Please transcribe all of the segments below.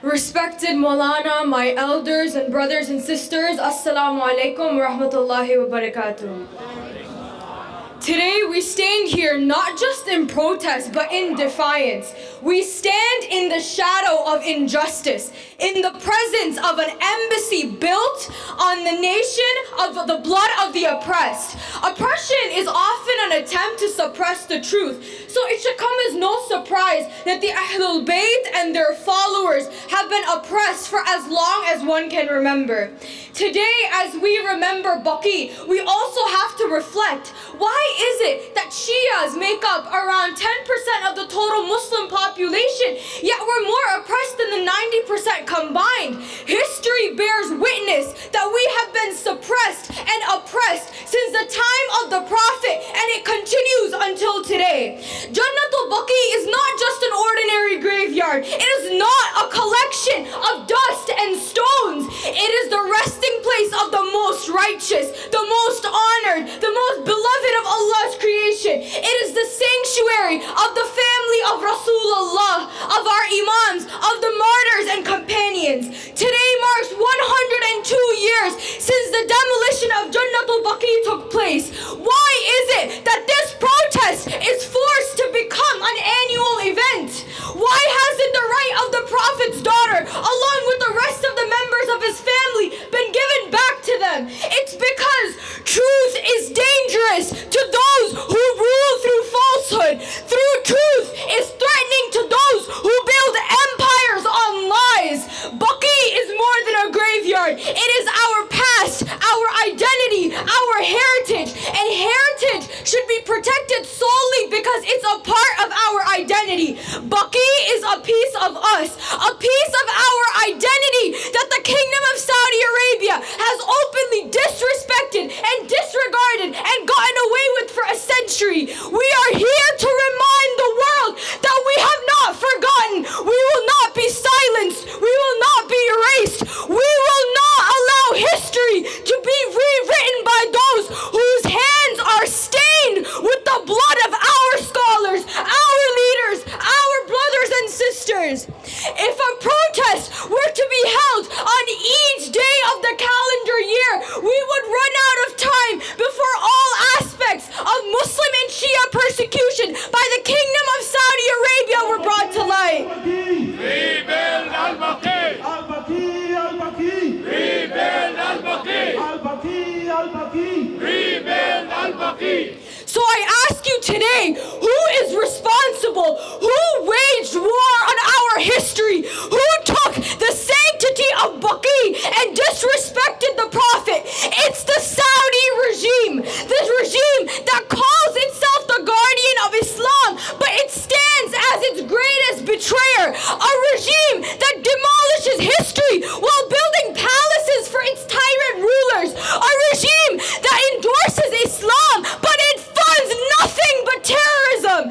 Respected Maulana, my elders and brothers and sisters, Assalamu alaikum wa rahmatullahi wa barakatuh. Today we stand here not just in protest but in defiance. We stand in the shadow of injustice, in the presence of an embassy built on the nation of the blood of the oppressed. Oppression is often an attempt to suppress the truth, so it should come as no surprise that the Ahlul Bayt and their followers have been oppressed for as long as one can remember. Today, as we remember Baqee, we also have to reflect, why is it that Shias make up around 10% of the total Muslim population, yet we're more oppressed than the 90% combined? History bears witness that we have been suppressed and oppressed since the time of the Prophet, and it continues until today. Jannatul Baqi is not just an ordinary graveyard. It is not a collection of dust and stones. It is the resting place of the most righteous, the most honored, the most beloved of Allah's creation. It is the sanctuary of the family of Rasulullah, of our imams, of the martyrs and companions. Today marks 102 years since the demolition of Jannatul Baqi took place. Why is it that this protest is forced to become an annual event? Why hasn't the right of the Prophet's daughter, along with the rest of the members of his family, been given back to them? It's because truth is dangerous to those who rule through falsehood. Through truth is threatening to those who build empires on lies. Baqi is more than a graveyard. It is our past, our identity, our heritage. And heritage should be protected solely because it's a part of our identity. Baqi is a piece of us, a piece of our identity that the Kingdom of Saudi Arabia has openly disrespected and disregarded and gotten away with for a century. We are here to remind the world that we have not forgotten. We will not be silenced. We will not be erased. We will not allow history to be rewritten by those whose hands are stained with the blood of our scholars, our leaders, our brothers and sisters. If a protest were to be held on each day of the calendar year, we would run out of time before all aspects of Muslim and Shia persecution by the Kingdom of Saudi Arabia were brought to light. Rebuild Al-Baqi! Al-Baqi, Al-Baqi! Rebuild Al-Baqi! Al-Baqi, Al-Baqi! Rebuild Al-Baqi! So I ask you today, who is responsible? Who waged war on our history? Who took the sanctity of Baqi and disrespected the Prophet? It's the Saudi regime. This regime that calls itself the guardian of Islam, but it stands as its greatest betrayer. A regime that demolishes history while building palaces for its tyrant rulers. A regime that endorses Islam, but it funds nothing but terrorism.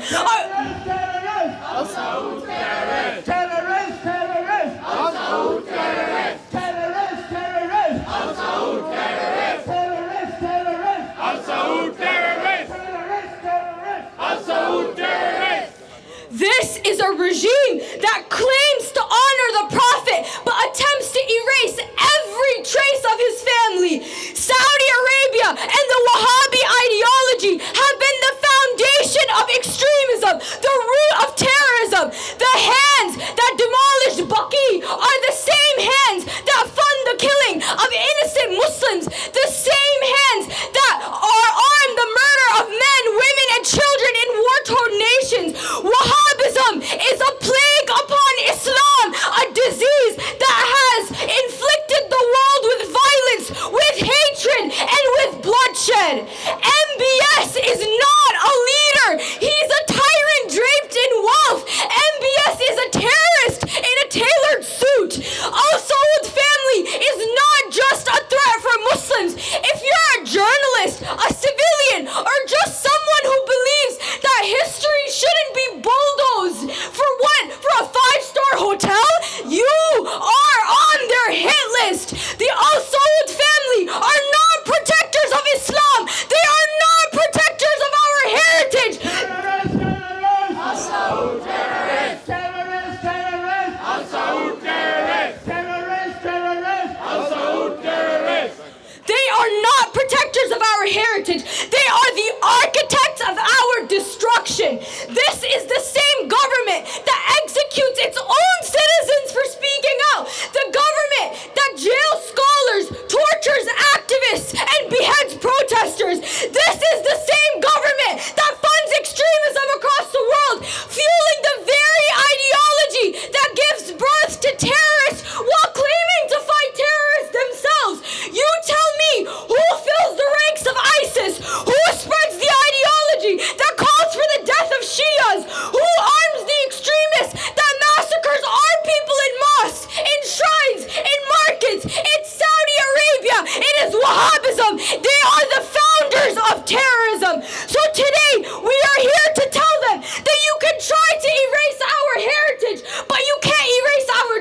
our heritage. They are the architects of our destruction. This is the same government that executes its own citizens for speaking out. The government that jails scholars, tortures activists, and beheads protesters. This is the same government that funds extremism across the world, fueling the very ideology that gives birth to terrorists while claiming to fight terrorists themselves. You tell me, who fills the ranks of ISIS? Who spreads the ideology that calls for the death of Shias? Who arms the extremists that massacres our people in mosques, in shrines, in markets? It's Saudi Arabia. It is Wahhabism. They are the founders of terrorism. So today, we are here to tell them that you can try to erase our heritage, but you can't erase our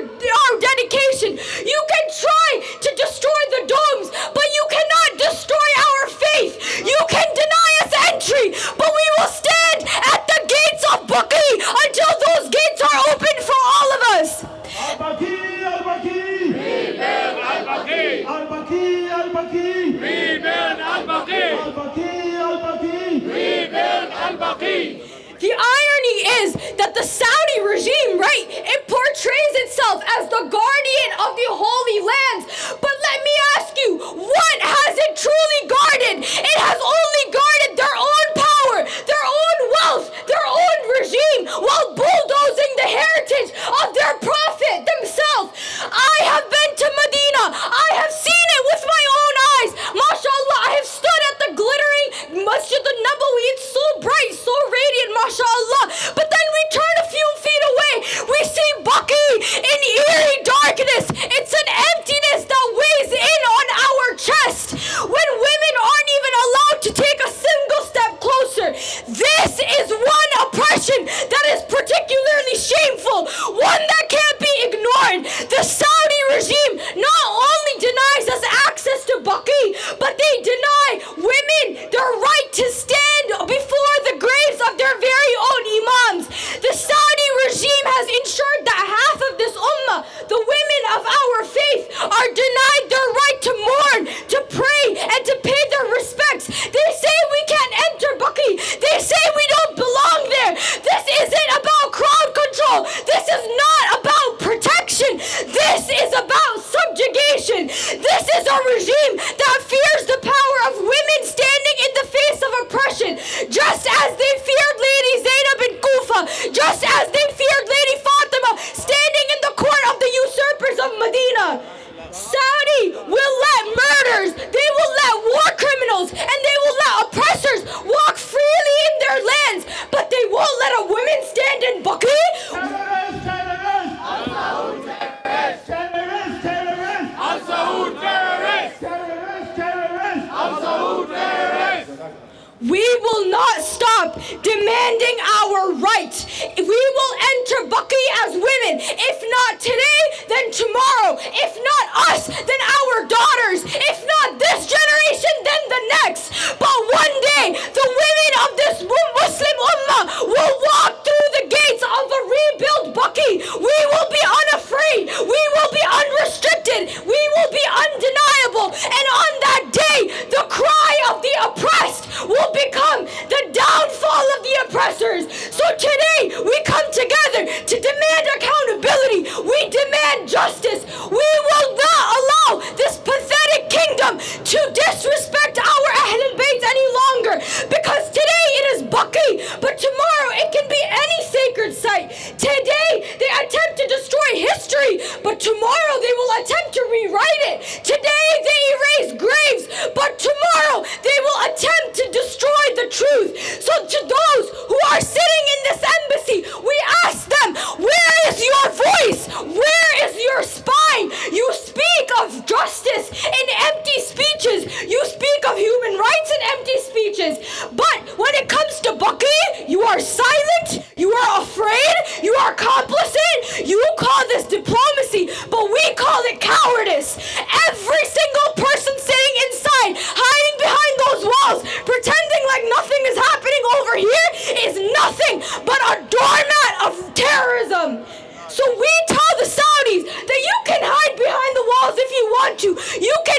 dedication. You can try to destroy the domes, but you cannot destroy our faith. You can deny us entry, but we will stand at the gates of Baqee until those gates are open for all of us. Al-Baqi, Al-Baqi. Rebel Al-Baqi. Al-Baqi, Al-Baqi. Rebel Al-Baqi. Al-Baqi, Al-Baqi. Rebel Al-Baqi. The irony is that the Saudi regime, right, it portrays itself as the guardian of the Holy Lands. But let me ask you, what has it truly guarded? It has only guarded their own power, their own wealth, their own regime, while bulldozing the heritage of their prophet themselves. I have been to Medina. I have seen it with my own eyes. MashaAllah, I have stood at the glittering Masjid al-Nabawi. It's so bright, so radiant, MashaAllah. But then we turn a few feet away. We see Baqee in eerie darkness. It's an emptiness that weighs in on our chest when women aren't even allowed to take a single step closer. This is one oppression that is particularly shameful, one that can't be ignored. The Saudi regime not only denies us access to Baqee, but they deny women their right to stand before the graves of their very own imams. The Saudi regime has ensured that half of this ummah, the women of our faith, are denied their right to mourn, to pray, and to pay their respects. They say we can't enter Baqee. They say we don't belong there. This isn't about crowd control. This is not about protection. This is about subjugation. This is a regime that fears the power of women standing in the face of oppression, just as they feared Lady Zaina bin Kufa, just as they feared Lady Fatima standing in the court of the usurpers of Medina. Saudi will let murderers, they will let war criminals, and they will let oppressors walk freely in their lands, but they won't let a woman stand in Baqee? Terrorist, terrorist. Al-Saud terrorist. Terrorist, terrorist. Al-Saud terrorist. Terrorist, terrorist. Al-Saud terrorist. We will not stop demanding our right. We will enter Baqee as women. If not today, then tomorrow. If not us, then our daughters. If not this generation, then the next. But one day, the women of this Muslim ummah will walk through the gates of a rebuilt Baqee. We will be unafraid. We will be unrestricted. We will be undeniable. And on that day, the cry of the oppressed will become the downfall of the oppressors. So today we come together to demand accountability. We demand justice. We will not allow this pathetic kingdom to disrespect our Ahlul Bayt any longer, because today it is Baqee, but tomorrow it can be any sacred site. Today they attempt to destroy history, but tomorrow they will attempt to rewrite it. Today they erase graves, but tomorrow they will attempt to destroy the truth. So to those who are sitting in this embassy, we ask them, where is your voice? Where is your spine? You speak of justice in empty speeches. You speak of human rights in empty speeches. But when it comes to Baqee, you are silent, you are afraid, you are complicit. You call this diplomacy, but we call it cowardice. Every single person sitting inside, hiding behind those walls, pretending like nothing is happening over here, is nothing but a doormat of terrorism. So we tell the Saudis that you can hide behind the walls if you want to. You can